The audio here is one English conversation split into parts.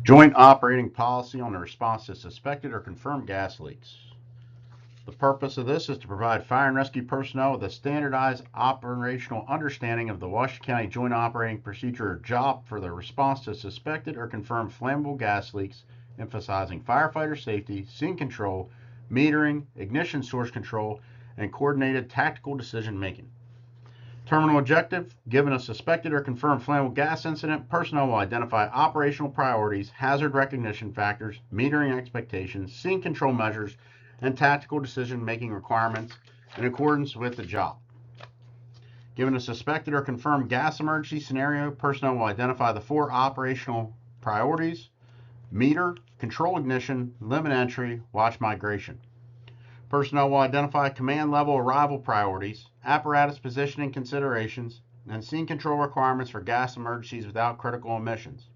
Joint operating policy on the response to suspected or confirmed gas leaks. The purpose of this is to provide fire and rescue personnel with a standardized operational understanding of the Washington County Joint Operating Procedure or JOP for the response to suspected or confirmed flammable gas leaks, emphasizing firefighter safety, scene control, metering, ignition source control, and coordinated tactical decision making. Terminal objective: given a suspected or confirmed flammable gas incident, personnel will identify operational priorities, hazard recognition factors, metering expectations, scene control measures, and tactical decision-making requirements in accordance with the JOP. Given a suspected or confirmed gas emergency scenario, personnel will identify the 4 operational priorities: meter, control ignition, limit entry, watch migration. Personnel will identify command level arrival priorities, apparatus positioning considerations, and scene control requirements for gas emergencies without critical emissions.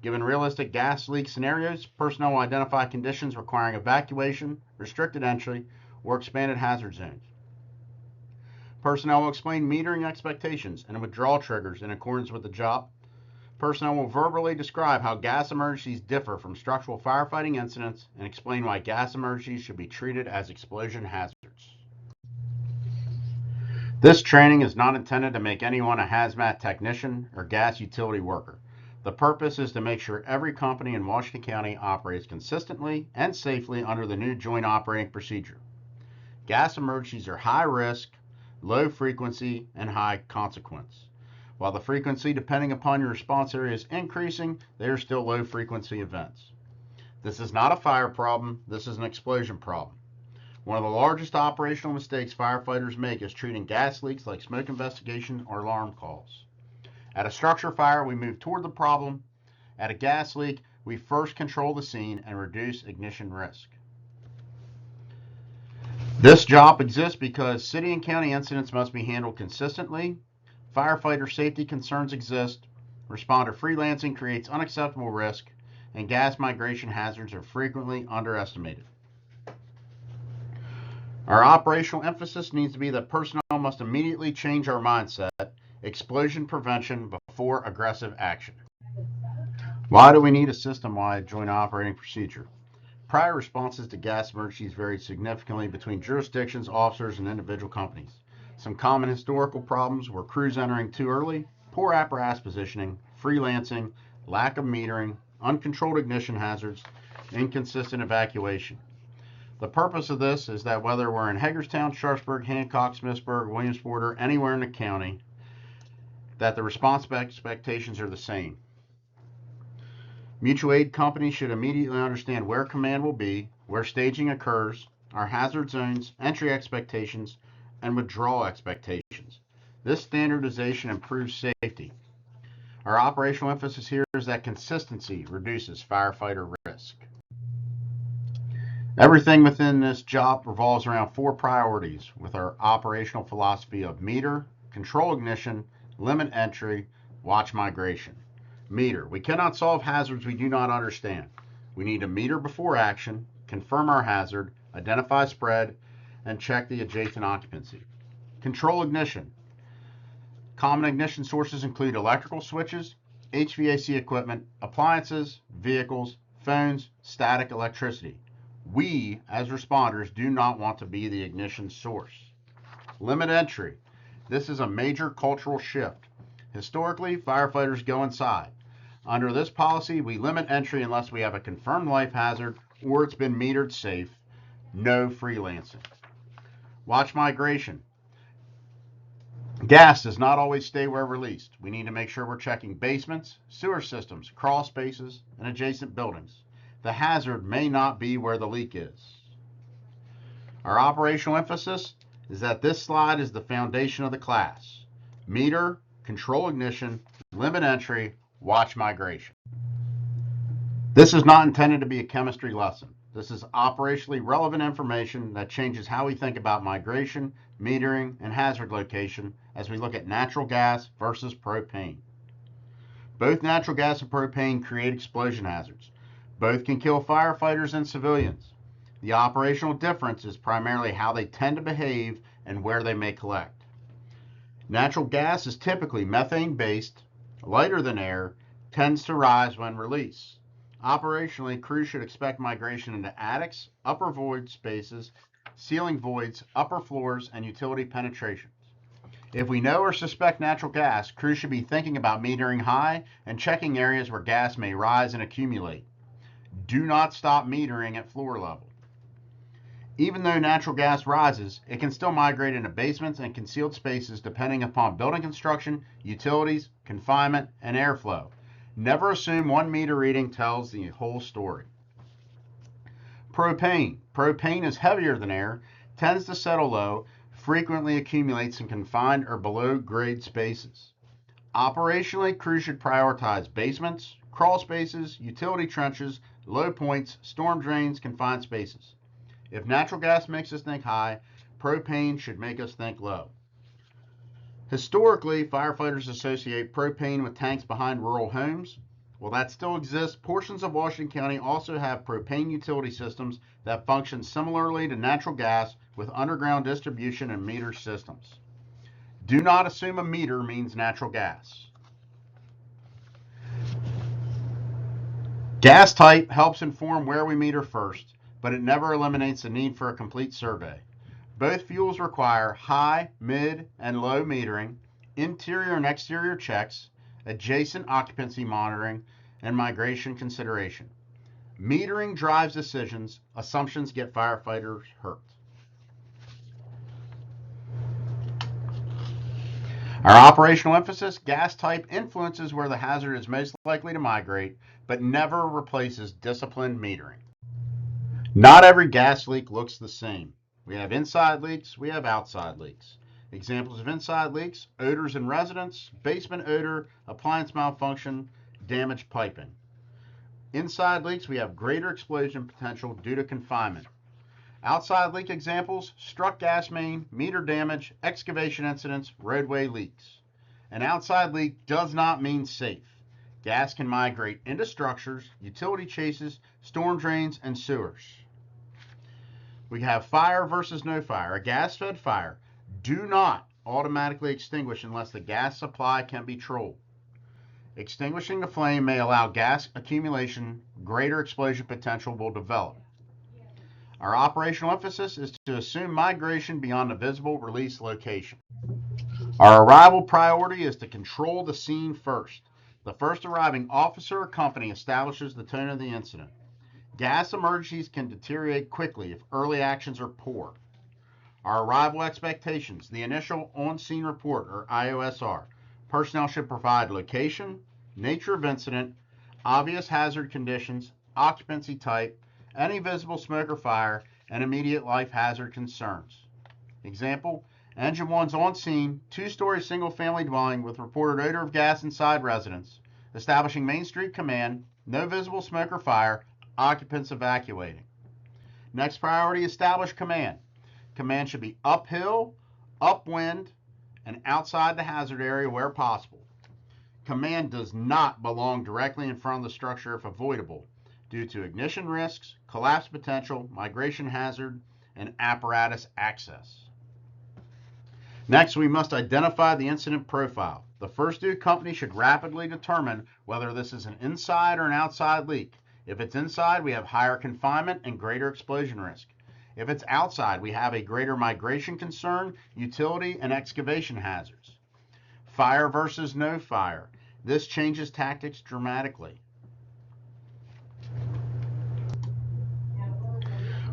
Given realistic gas leak scenarios, personnel will identify conditions requiring evacuation, restricted entry, or expanded hazard zones. Personnel will explain metering expectations and withdrawal triggers in accordance with the JOP. Personnel will verbally describe how gas emergencies differ from structural firefighting incidents and explain why gas emergencies should be treated as explosion hazards. This training is not intended to make anyone a hazmat technician or gas utility worker. The purpose is to make sure every company in Washington County operates consistently and safely under the new joint operating procedure. Gas emergencies are high risk, low frequency, and high consequence. While the frequency, depending upon your response area, is increasing, they are still low frequency events. This is not a fire problem, this is an explosion problem. One of the largest operational mistakes firefighters make is treating gas leaks like smoke investigation or alarm calls. At a structure fire, we move toward the problem. At a gas leak, we first control the scene and reduce ignition risk. This JOP exists because city and county incidents must be handled consistently. Firefighter safety concerns exist, responder freelancing creates unacceptable risk, and gas migration hazards are frequently underestimated. Our operational emphasis needs to be that personnel must immediately change our mindset: explosion prevention before aggressive action. Why do we need a system-wide joint operating procedure? Prior responses to gas emergencies vary significantly between jurisdictions, officers, and individual companies. Some common historical problems were crews entering too early, poor apparatus positioning, freelancing, lack of metering, uncontrolled ignition hazards, inconsistent evacuation. The purpose of this is that whether we're in Hagerstown, Sharpsburg, Hancock, Smithsburg, Williamsport, or anywhere in the county, that the response expectations are the same. Mutual aid companies should immediately understand where command will be, where staging occurs, our hazard zones, entry expectations, and withdrawal expectations. This standardization improves safety. Our operational emphasis here is that consistency reduces firefighter risk. Everything within this JOP revolves around 4 priorities with our operational philosophy of meter, control ignition, limit entry, watch migration. Meter. We cannot solve hazards we do not understand. We need to meter before action, confirm our hazard, identify spread, and check the adjacent occupancy. Control ignition. Common ignition sources include electrical switches, HVAC equipment, appliances, vehicles, phones, static electricity. We, as responders, do not want to be the ignition source. Limit entry. This is a major cultural shift. Historically, firefighters go inside. Under this policy, we limit entry unless we have a confirmed life hazard or it's been metered safe. No freelancing. Watch migration. Gas does not always stay where released. We need to make sure we're checking basements, sewer systems, crawl spaces, and adjacent buildings. The hazard may not be where the leak is. Our operational emphasis is that this slide is the foundation of the class. Meter, control ignition, limit entry, watch migration. This is not intended to be a chemistry lesson. This is operationally relevant information that changes how we think about migration, metering, and hazard location as we look at natural gas versus propane. Both natural gas and propane create explosion hazards. Both can kill firefighters and civilians. The operational difference is primarily how they tend to behave and where they may collect. Natural gas is typically methane-based, lighter than air, tends to rise when released. Operationally, crews should expect migration into attics, upper void spaces, ceiling voids, upper floors, and utility penetrations. If we know or suspect natural gas, crews should be thinking about metering high and checking areas where gas may rise and accumulate. Do not stop metering at floor level. Even though natural gas rises, it can still migrate into basements and concealed spaces depending upon building construction, utilities, confinement, and airflow. Never assume 1 meter reading tells the whole story. Propane. Propane is heavier than air, tends to settle low, frequently accumulates in confined or below grade spaces. Operationally, crews should prioritize basements, crawl spaces, utility trenches, low points, storm drains, confined spaces. If natural gas makes us think high, propane should make us think low. Historically, firefighters associate propane with tanks behind rural homes. While that still exists, portions of Washington County also have propane utility systems that function similarly to natural gas with underground distribution and meter systems. Do not assume a meter means natural gas. Gas type helps inform where we meter first, but it never eliminates the need for a complete survey. Both fuels require high, mid, and low metering, interior and exterior checks, adjacent occupancy monitoring, and migration consideration. Metering drives decisions. Assumptions get firefighters hurt. Our operational emphasis: gas type influences where the hazard is most likely to migrate, but never replaces disciplined metering. Not every gas leak looks the same. We have inside leaks, we have outside leaks. Examples of inside leaks: odors in residence, basement odor, appliance malfunction, damaged piping. Inside leaks, we have greater explosion potential due to confinement. Outside leak examples: struck gas main, meter damage, excavation incidents, roadway leaks. An outside leak does not mean safe. Gas can migrate into structures, utility chases, storm drains, and sewers. We have fire versus no fire. A gas-fed fire: do not automatically extinguish unless the gas supply can be controlled. Extinguishing the flame may allow gas accumulation. Greater explosion potential will develop. Our operational emphasis is to assume migration beyond a visible release location. Our arrival priority is to control the scene first. The first arriving officer or company establishes the tone of the incident. Gas emergencies can deteriorate quickly if early actions are poor. Our arrival expectations: the initial on-scene report, or IOSR. Personnel should provide location, nature of incident, obvious hazard conditions, occupancy type, any visible smoke or fire, and immediate life hazard concerns. Example: Engine 1's on scene, 2-story single-family dwelling with reported odor of gas inside residence, establishing Main Street command, no visible smoke or fire, occupants evacuating. Next priority: establish command. Command should be uphill, upwind, and outside the hazard area where possible. Command does not belong directly in front of the structure if avoidable, due to ignition risks, collapse potential, migration hazard, and apparatus access. Next, we must identify the incident profile. The first due company should rapidly determine whether this is an inside or an outside leak. If it's inside, we have higher confinement and greater explosion risk. If it's outside, we have a greater migration concern, utility, and excavation hazards. Fire versus no fire. This changes tactics dramatically.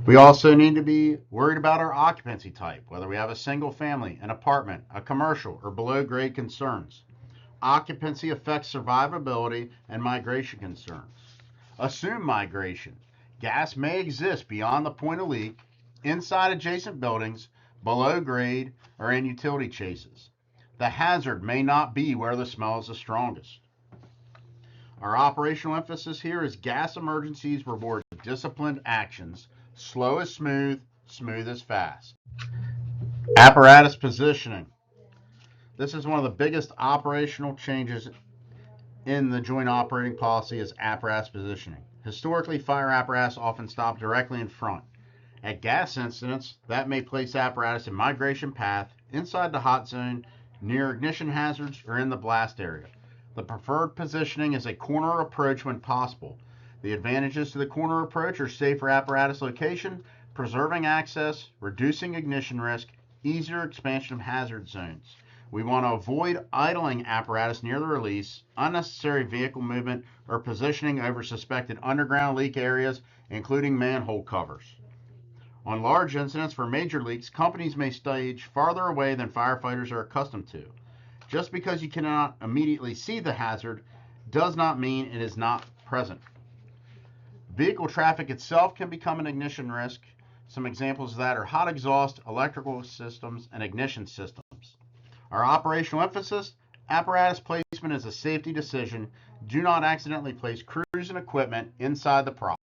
We also need to be worried about our occupancy type, whether we have a single family, an apartment, a commercial, or below grade concerns. Occupancy affects survivability and migration concerns. Assume migration. Gas may exist beyond the point of leak, inside adjacent buildings, below grade, or in utility chases. The hazard may not be where the smell is the strongest. Our operational emphasis here is gas emergencies reward disciplined actions. Slow is smooth, smooth is fast. Apparatus positioning. This is one of the biggest operational changes in the joint operating policy is apparatus positioning. Historically, fire apparatus often stop directly in front. At gas incidents, that may place apparatus in migration path, inside the hot zone, near ignition hazards, or in the blast area. The preferred positioning is a corner approach when possible. The advantages to the corner approach are safer apparatus location, preserving access, reducing ignition risk, easier expansion of hazard zones. We want to avoid idling apparatus near the release, unnecessary vehicle movement, or positioning over suspected underground leak areas, including manhole covers. On large incidents for major leaks, companies may stage farther away than firefighters are accustomed to. Just because you cannot immediately see the hazard does not mean it is not present. Vehicle traffic itself can become an ignition risk. Some examples of that are hot exhaust, electrical systems, and ignition systems. Our operational emphasis: apparatus placement is a safety decision. Do not accidentally place crews and equipment inside the prop.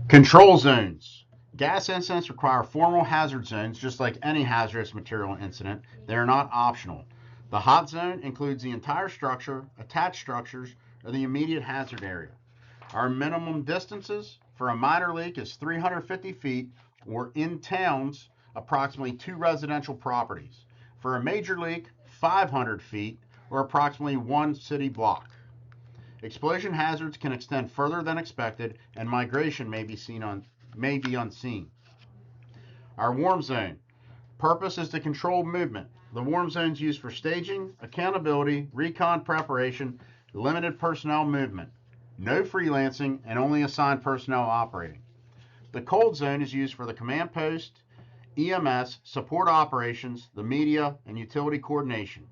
Control zones. Gas incidents require formal hazard zones, just like any hazardous material incident. They are not optional. The hot zone includes the entire structure, attached structures, or the immediate hazard area. Our minimum distances for a minor leak is 350 feet, or in towns, approximately 2 residential properties. For a major leak, 500 feet, or approximately 1 city block. Explosion hazards can extend further than expected, and migration may be unseen. Our warm zone. Purpose is to control movement. The warm zone is used for staging, accountability, recon preparation, limited personnel movement. No freelancing, and only assigned personnel operating. The cold zone is used for the command post, EMS, support operations, the media, and utility coordination.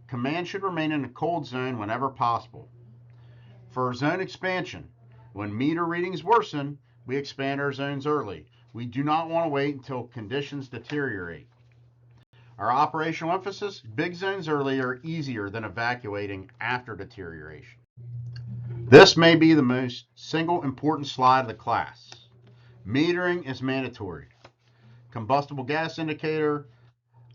Command should remain in the cold zone whenever possible. For zone expansion, when meter readings worsen, we expand our zones early. We do not want to wait until conditions deteriorate. Our operational emphasis: big zones early are easier than evacuating after deterioration. This may be the most single important slide of the class. Metering is mandatory. Combustible gas indicator,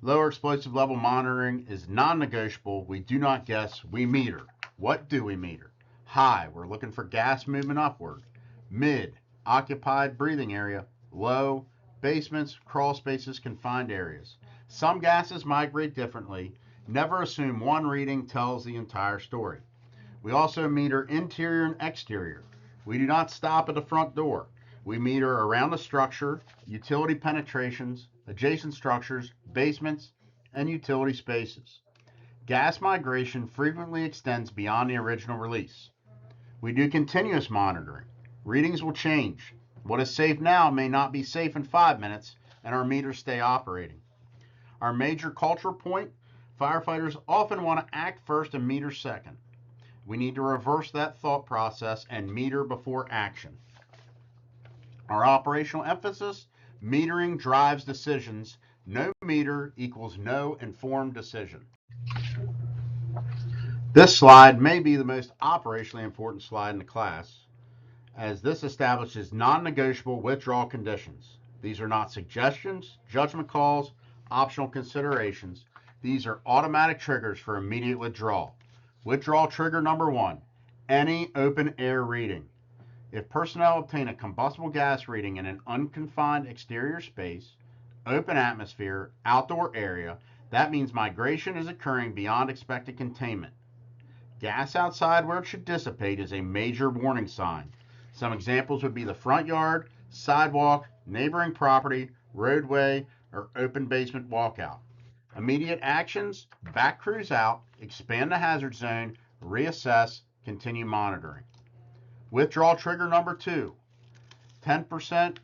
lower explosive level monitoring is non-negotiable. We do not guess, we meter. What do we meter? High, we're looking for gas movement upward. Mid, occupied breathing area. Low, basements, crawl spaces, confined areas. Some gases migrate differently. Never assume one reading tells the entire story. We also meter interior and exterior. We do not stop at the front door. We meter around the structure, utility penetrations, adjacent structures, basements, and utility spaces. Gas migration frequently extends beyond the original release. We do continuous monitoring. Readings will change. What is safe now may not be safe in 5 minutes, and our meters stay operating. Our major culture point: firefighters often want to act first and meter second. We need to reverse that thought process and meter before action. Our operational emphasis: metering drives decisions. No meter equals no informed decision. This slide may be the most operationally important slide in the class, as this establishes non-negotiable withdrawal conditions. These are not suggestions, judgment calls, optional considerations. These are automatic triggers for immediate withdrawal. Withdrawal trigger number 1: any open air reading. If personnel obtain a combustible gas reading in an unconfined exterior space, open atmosphere, outdoor area, that means migration is occurring beyond expected containment. Gas outside where it should dissipate is a major warning sign. Some examples would be the front yard, sidewalk, neighboring property, roadway, or open basement walkout. Immediate actions: back crews out, expand the hazard zone, reassess, continue monitoring. Withdrawal trigger number 2: 10%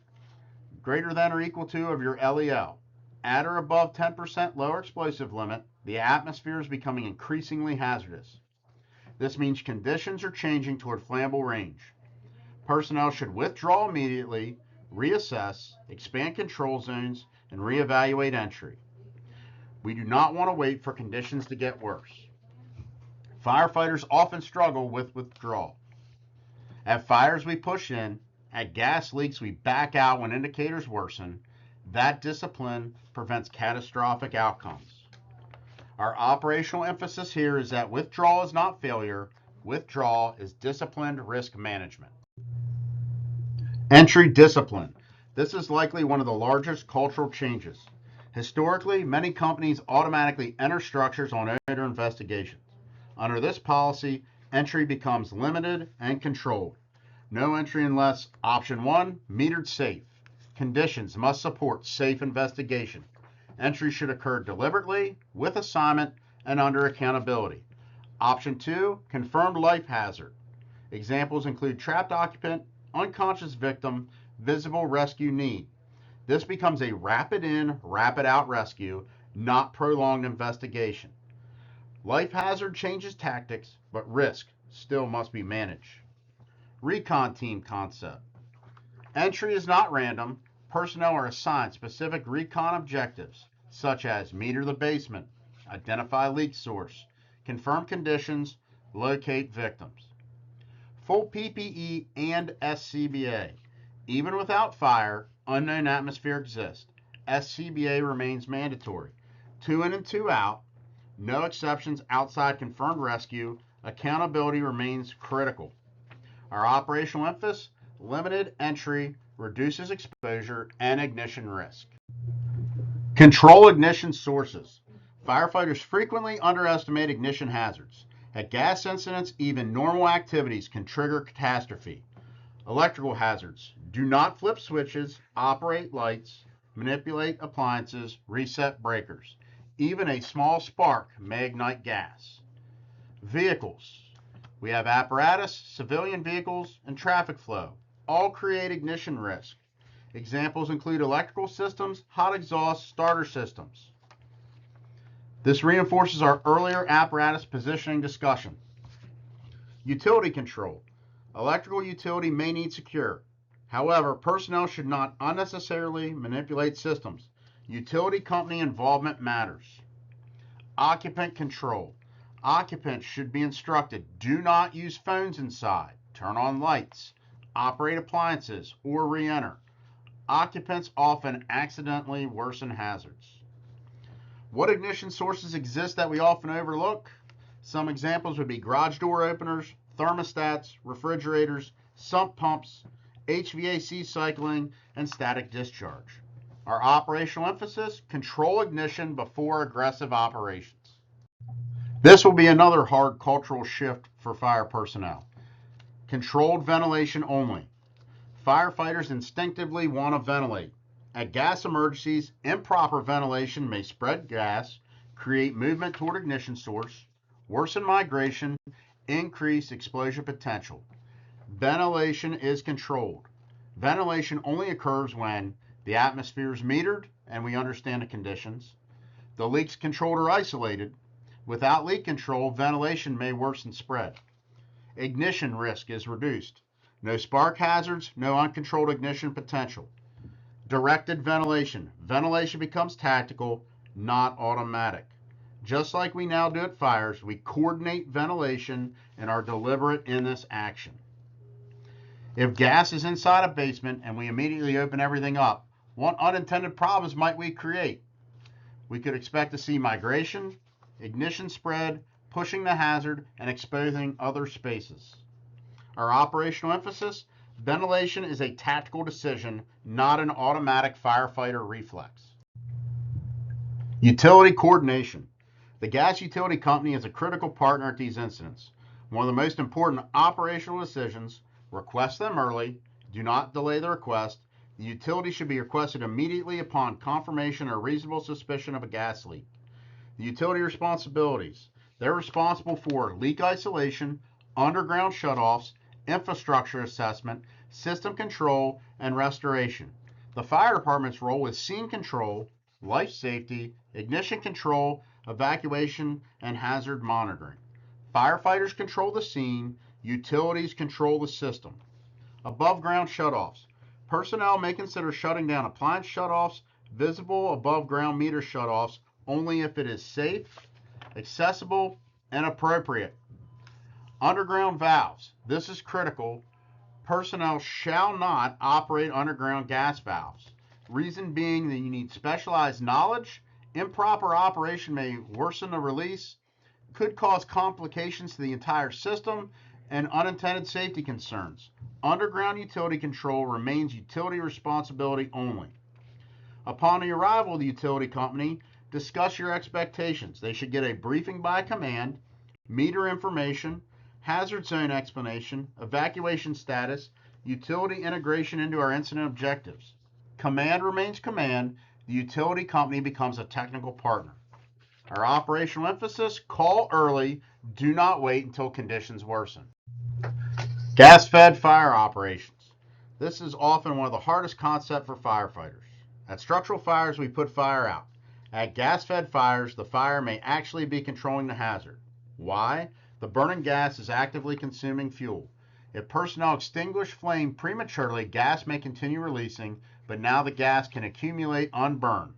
greater than or equal to of your LEL. At or above 10% lower explosive limit, the atmosphere is becoming increasingly hazardous. This means conditions are changing toward flammable range. Personnel should withdraw immediately, reassess, expand control zones, and reevaluate entry. We do not want to wait for conditions to get worse. Firefighters often struggle with withdrawal. At fires, we push in. At gas leaks, we back out when indicators worsen. That discipline prevents catastrophic outcomes. Our operational emphasis here is that withdrawal is not failure. Withdrawal is disciplined risk management. Entry discipline. This is likely one of the largest cultural changes. Historically, many companies automatically enter structures on odor investigations. Under this policy, entry becomes limited and controlled. No entry unless option 1, metered safe. Conditions must support safe investigation. Entry should occur deliberately, with assignment, and under accountability. Option 2, confirmed life hazard. Examples include trapped occupant, unconscious victim, visible rescue need. This becomes a rapid in, rapid out rescue, not prolonged investigation. Life hazard changes tactics, but risk still must be managed. Recon team concept. Entry is not random. Personnel are assigned specific recon objectives, such as meter the basement, identify leak source, confirm conditions, locate victims. Full PPE and SCBA. Even without fire, unknown atmosphere exists. SCBA remains mandatory. 2 in and 2 out. No exceptions outside confirmed rescue. Accountability remains critical. Our operational emphasis, limited entry, reduces exposure and ignition risk. Control ignition sources. Firefighters frequently underestimate ignition hazards. At gas incidents, even normal activities can trigger catastrophe. Electrical hazards. Do not flip switches, operate lights, manipulate appliances, reset breakers. Even a small spark may ignite gas. Vehicles. We have apparatus, civilian vehicles, and traffic flow. All create ignition risk. Examples include electrical systems, hot exhaust, starter systems. This reinforces our earlier apparatus positioning discussion. Utility control. Electrical utility may need secure. However, personnel should not unnecessarily manipulate systems. Utility company involvement matters. Occupant control. Occupants should be instructed, do not use phones inside, turn on lights, operate appliances, or re-enter. Occupants often accidentally worsen hazards. What ignition sources exist that we often overlook? Some examples would be garage door openers, thermostats, refrigerators, sump pumps, HVAC cycling, and static discharge. Our operational emphasis, control ignition before aggressive operations. This will be another hard cultural shift for fire personnel. Controlled ventilation only. Firefighters instinctively want to ventilate. At gas emergencies, improper ventilation may spread gas, create movement toward ignition source, worsen migration, increase explosion potential. Ventilation is controlled. Ventilation only occurs when the atmosphere is metered and we understand the conditions. The leaks controlled or isolated. Without leak control, ventilation may worsen spread. Ignition risk is reduced. No spark hazards, no uncontrolled ignition potential. Directed ventilation. Ventilation becomes tactical, not automatic. Just like we now do at fires, we coordinate ventilation and are deliberate in this action. If gas is inside a basement and we immediately open everything up, what unintended problems might we create? We could expect to see migration, ignition spread, pushing the hazard, and exposing other spaces. Our operational emphasis, ventilation is a tactical decision, not an automatic firefighter reflex. Utility coordination. The gas utility company is a critical partner at these incidents. One of the most important operational decisions, request them early, do not delay the request. The utility should be requested immediately upon confirmation or reasonable suspicion of a gas leak. The utility responsibilities. They're responsible for leak isolation, underground shutoffs, infrastructure assessment, system control, and restoration. The fire department's role is scene control, life safety, ignition control, evacuation, and hazard monitoring. Firefighters control the scene, utilities control the system. Above ground shutoffs. Personnel may consider shutting down appliance shutoffs, visible above ground meter shutoffs, only if it is safe, accessible, and appropriate. Underground valves. This is critical. Personnel shall not operate underground gas valves. Reason being that you need specialized knowledge. Improper operation may worsen the release, could cause complications to the entire system, and unintended safety concerns. Underground utility control remains utility responsibility only. Upon the arrival of the utility company, discuss your expectations. They should get a briefing by command, meter information, hazard zone explanation, evacuation status, utility integration into our incident objectives. Command remains command. The utility company becomes a technical partner. Our operational emphasis: call early. Do not wait until conditions worsen. Gas-fed fire operations. This is often one of the hardest concepts for firefighters. At structural fires, we put fire out. At gas-fed fires, the fire may actually be controlling the hazard. Why? The burning gas is actively consuming fuel. If personnel extinguish flame prematurely, gas may continue releasing, but now the gas can accumulate unburned.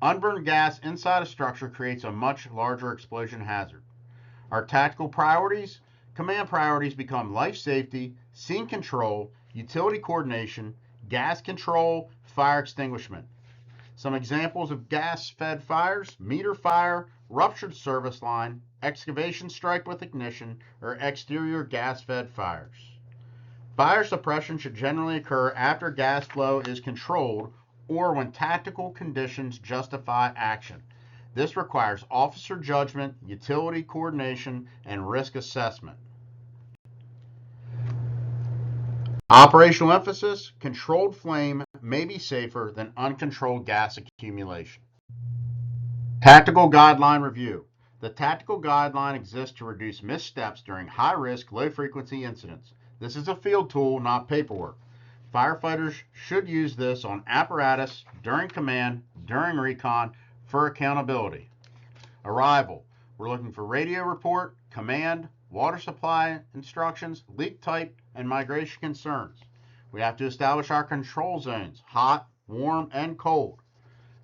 Unburned gas inside a structure creates a much larger explosion hazard. Our tactical priorities: command priorities become life safety, scene control, utility coordination, gas control, fire extinguishment. Some examples of gas-fed fires: meter fire, ruptured service line, excavation strike with ignition, or exterior gas-fed fires. Fire suppression should generally occur after gas flow is controlled or when tactical conditions justify action. This requires officer judgment, utility coordination, and risk assessment. Operational emphasis: controlled flame may be safer than uncontrolled gas accumulation. Tactical guideline review. The tactical guideline exists to reduce missteps during high-risk, low-frequency incidents. This is a field tool, not paperwork. Firefighters should use this on apparatus, during command, during recon, for accountability. Arrival. We're looking for radio report, command, water supply instructions, leak type, and migration concerns. We have to establish our control zones: hot, warm, and cold.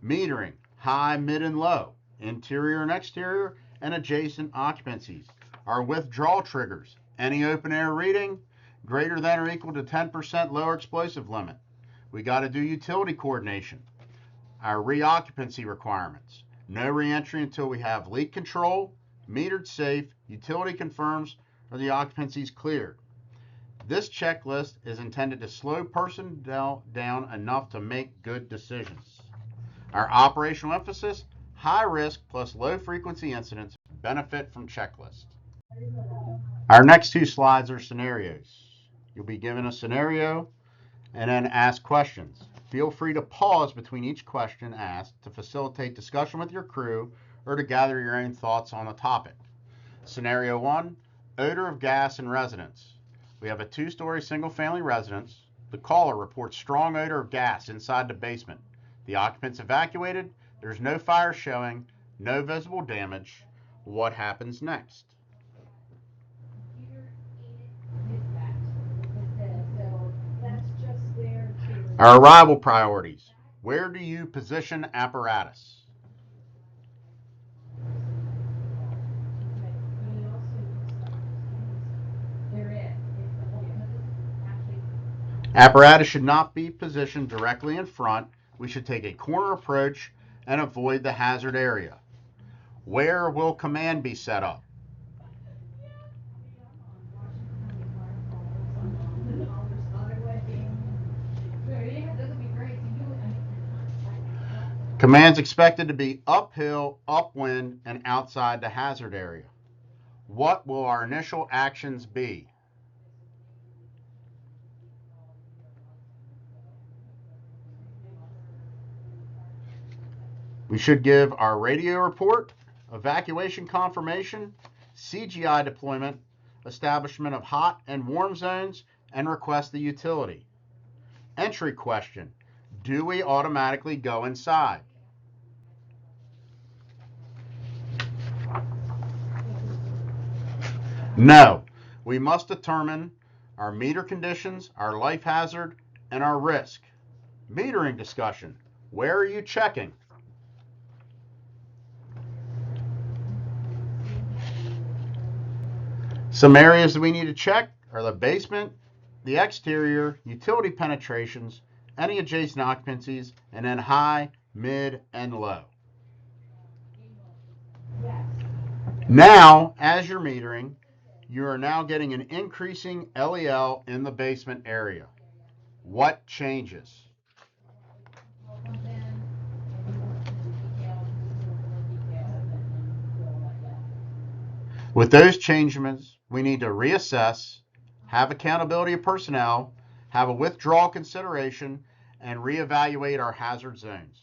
Metering: high, mid, and low, interior and exterior, and adjacent occupancies. Our withdrawal triggers: any open air reading greater than or equal to 10% lower explosive limit. We got to do utility coordination. Our reoccupancy requirements: no reentry until we have leak control, metered safe, utility confirms, or the occupancy is cleared. This checklist is intended to slow personnel down enough to make good decisions. Our operational emphasis: high risk plus low frequency incidents benefit from checklist. Our next two slides are scenarios. You'll be given a scenario and then ask questions. Feel free to pause between each question asked to facilitate discussion with your crew or to gather your own thoughts on a topic. Scenario 1: odor of gas in residence. We have a 2-story single-family residence. The caller reports strong odor of gas inside the basement. The occupants evacuated. There's no fire showing, no visible damage. What happens next? Our arrival priorities: where do you position apparatus? Apparatus should not be positioned directly in front. We should take a corner approach and avoid the hazard area. Where will command be set up? Command's expected to be uphill, upwind, and outside the hazard area. What will our initial actions be? We should give our radio report, evacuation confirmation, CGI deployment, establishment of hot and warm zones, and request the utility. Entry question: do we automatically go inside? No. We must determine our meter conditions, our life hazard, and our risk. Metering discussion: where are you checking? Some areas that we need to check are the basement, the exterior, utility penetrations, any adjacent occupancies, and then high, mid, and low. Now, as you're metering, you are now getting an increasing LEL in the basement area. What changes? With those changes, we need to reassess, have accountability of personnel, have a withdrawal consideration, and reevaluate our hazard zones.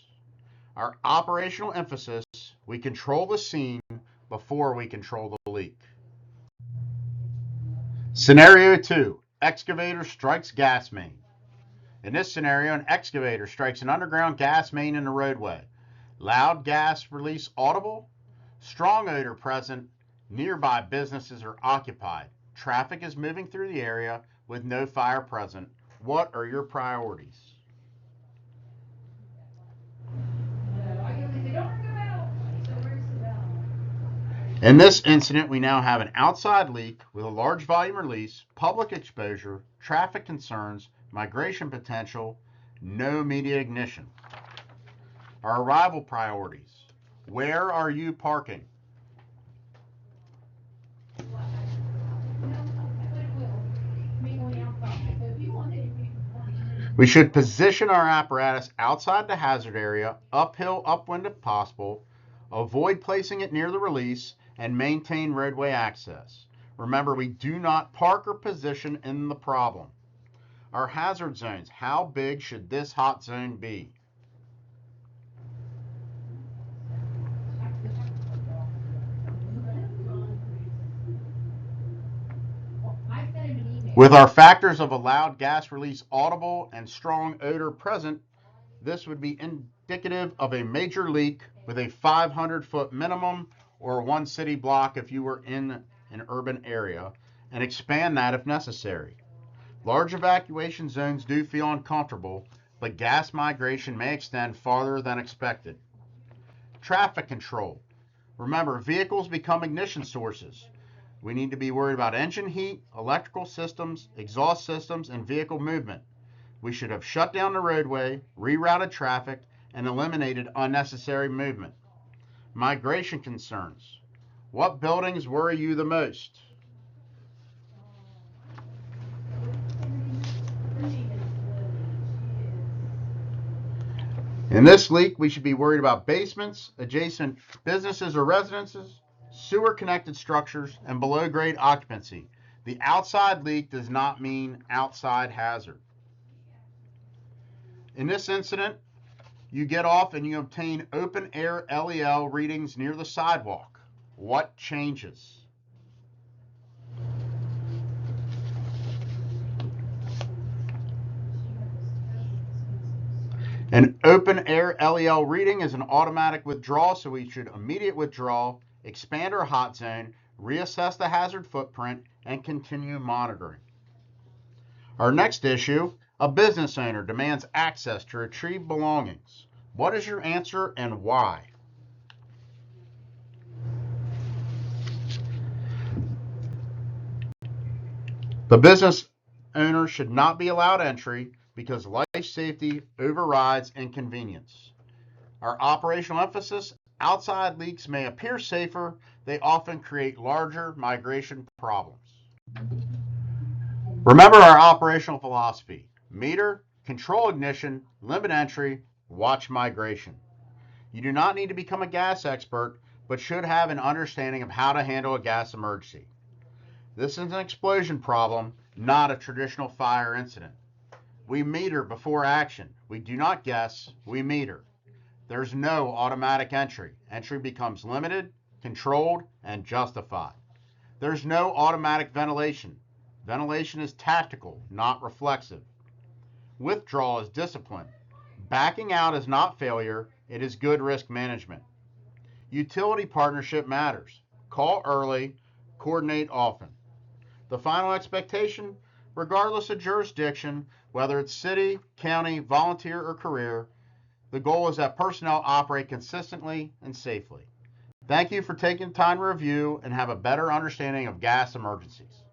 Our operational emphasis, we control the scene before we control the leak. Scenario 2, excavator strikes gas main. In this scenario, an excavator strikes an underground gas main in the roadway. Loud gas release audible, strong odor present, nearby businesses are occupied. Traffic is moving through the area with no fire present. What are your priorities? In this incident, we now have an outside leak with a large volume release, public exposure, traffic concerns, migration potential, no immediate ignition. Our arrival priorities. Where are you parking? We should position our apparatus outside the hazard area, uphill, upwind if possible, avoid placing it near the release, and maintain roadway access. Remember, we do not park or position in the problem. Our hazard zones, how big should this hot zone be? With our factors of a loud gas release audible and strong odor present, this would be indicative of a major leak with a 500-foot minimum or one city block if you were in an urban area, and expand that if necessary. Large evacuation zones do feel uncomfortable, but gas migration may extend farther than expected. Traffic control. Remember, vehicles become ignition sources. We need to be worried about engine heat, electrical systems, exhaust systems, and vehicle movement. We should have shut down the roadway, rerouted traffic, and eliminated unnecessary movement. Migration concerns. What buildings worry you the most? In this leak, we should be worried about basements, adjacent businesses or residences, sewer-connected structures, and below-grade occupancy. The outside leak does not mean outside hazard. In this incident, you get off and you obtain open-air LEL readings near the sidewalk. What changes? An open-air LEL reading is an automatic withdrawal, so we should immediate withdrawal, expand our hot zone, reassess the hazard footprint, and continue monitoring. Our next issue, a business owner demands access to retrieve belongings. What is your answer and why? The business owner should not be allowed entry because life safety overrides inconvenience. Our operational emphasis, outside leaks may appear safer, they often create larger migration problems. Remember our operational philosophy: meter, control ignition, limit entry, watch migration. You do not need to become a gas expert, but should have an understanding of how to handle a gas emergency. This is an explosion problem, not a traditional fire incident. We meter before action. We do not guess, we meter. There's no automatic entry. Entry becomes limited, controlled, and justified. There's no automatic ventilation. Ventilation is tactical, not reflexive. Withdrawal is discipline. Backing out is not failure, it is good risk management. Utility partnership matters. Call early, coordinate often. The final expectation, regardless of jurisdiction, whether it's city, county, volunteer, or career, the goal is that personnel operate consistently and safely. Thank you for taking time to review and have a better understanding of gas emergencies.